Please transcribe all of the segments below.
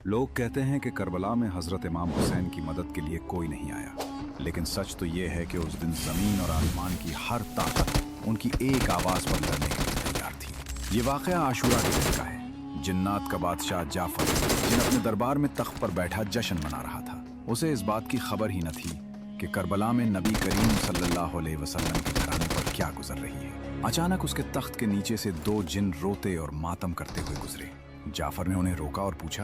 लोग कहते हैं कि करबला में हजरत इमाम हुसैन की मदद के लिए कोई नहीं आया, लेकिन सच तो ये है कि उस दिन जमीन और आसमान की हर ताकत उनकी एक आवाज पर लड़ने के लिए तैयार थी। ये वाकया आशूरा के दिन का है। जिन्नात का बादशाह जाफर, जिन अपने दरबार में तख्त पर बैठा जश्न मना रहा था, उसे इस बात की खबर ही न थी कि करबला में नबी करीम सल्लल्लाहु अलैहि वसल्लम के घराने पर क्या गुजर रही है। अचानक उसके तख्त के नीचे से दो जिन रोते और मातम करते हुए गुजरे। जाफर ने उन्हें रोका और पूछा,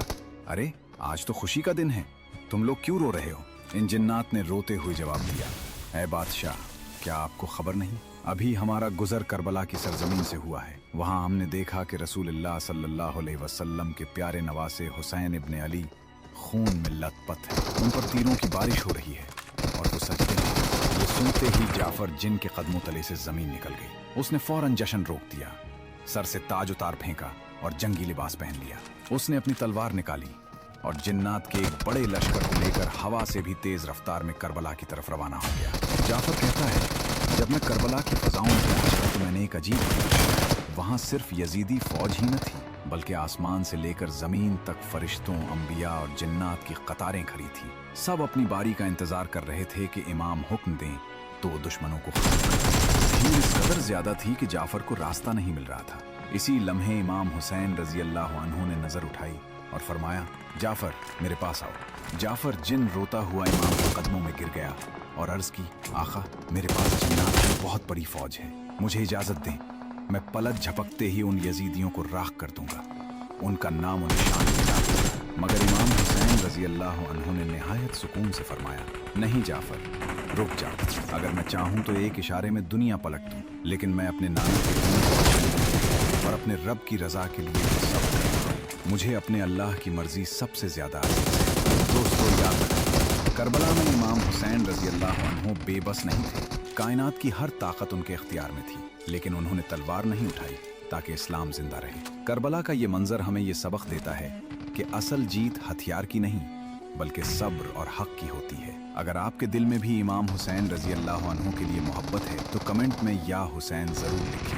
अरे आज तो खुशी का दिन है, तुम लोग क्यों रो रहे हो? इन जिन्नात ने रोते हुए जवाब दिया, ऐ बादशाह, क्या आपको खबर नहीं? अभी हमारा गुजर करबला की सरजमीन से हुआ है। वहां हमने देखा कि रसूलुल्लाह सल्लल्लाहु अलैहि वसल्लम के प्यारे नवासे हुसैन इब्न अली खून में लथपथ है। उन पर तीरों की बारिश हो रही है और वो सजदे में। ये सुनते ही जाफर जिन के कदमों तले से जमीन निकल गई। उसने फौरन जश्न रोक दिया, सर से ताज उतार फेंका और जंगी लिबास पहन लिया। उसने अपनी तलवार निकाली और जिन्नात के एक बड़े लश्कर को लेकर हवा से भी तेज रफ्तार में करबला की तरफ रवाना हो गया। जाफर कहता है, जब मैं करबला की फजाओं में पहुंचा तो मैंने एक अजीब, वहां सिर्फ यजीदी फौज ही न थी, बल्कि आसमान से लेकर जमीन तक फरिश्तों, अंबिया और जिन्नात की कतारें खड़ी थी। सब अपनी बारी का इंतजार कर रहे थे कि इमाम हुक्म दें तो दुश्मनों को भीड़ इस कदर ज्यादा थी कि जाफर को रास्ता नहीं मिल रहा था। इसी लम्हे इमाम हुसैन रजी अल्लाह अन्हु ने नजर उठाई और फरमाया, जाफर मेरे पास आओ। जाफर जिन रोता हुआ इमाम के कदमों में गिर गया और अर्ज की, आका मेरे पास जिन्नात की बहुत बड़ी फौज है, मुझे इजाजत दें, मैं पलक झपकते ही उन यजीदियों को राख कर दूंगा, उनका नाम और निशान मिटा दूंगा। मगर इमाम हुसैन रजी अल्लाह अन्हु ने निहायत सुकून से फरमाया, नहीं जाफर, रुक जा। अगर मैं चाहूं तो एक इशारे में दुनिया पलट दूं, लेकिन मैं अपने नाना के और अपने रब की रजा के लिए सब करता हूं। मुझे अपने अल्लाह की मर्जी सबसे ज्यादा अजीज है। दोस्तों याद रखें, करबला में इमाम हुसैन रजी अल्लाह अन्हु बेबस नहीं थे। कायनात की हर ताकत उनके इख्तियार में थी, लेकिन उन्होंने तलवार नहीं उठाई ताकि इस्लाम जिंदा रहे। करबला का ये मंजर हमें ये सबक देता है कि असल जीत हथियार की नहीं, बल्कि सब्र और हक की होती है। अगर आपके दिल में भी इमाम हुसैन रजी अल्लाह अन्हु के लिए मोहब्बत है तो कमेंट में या हुसैन जरूर लिखें।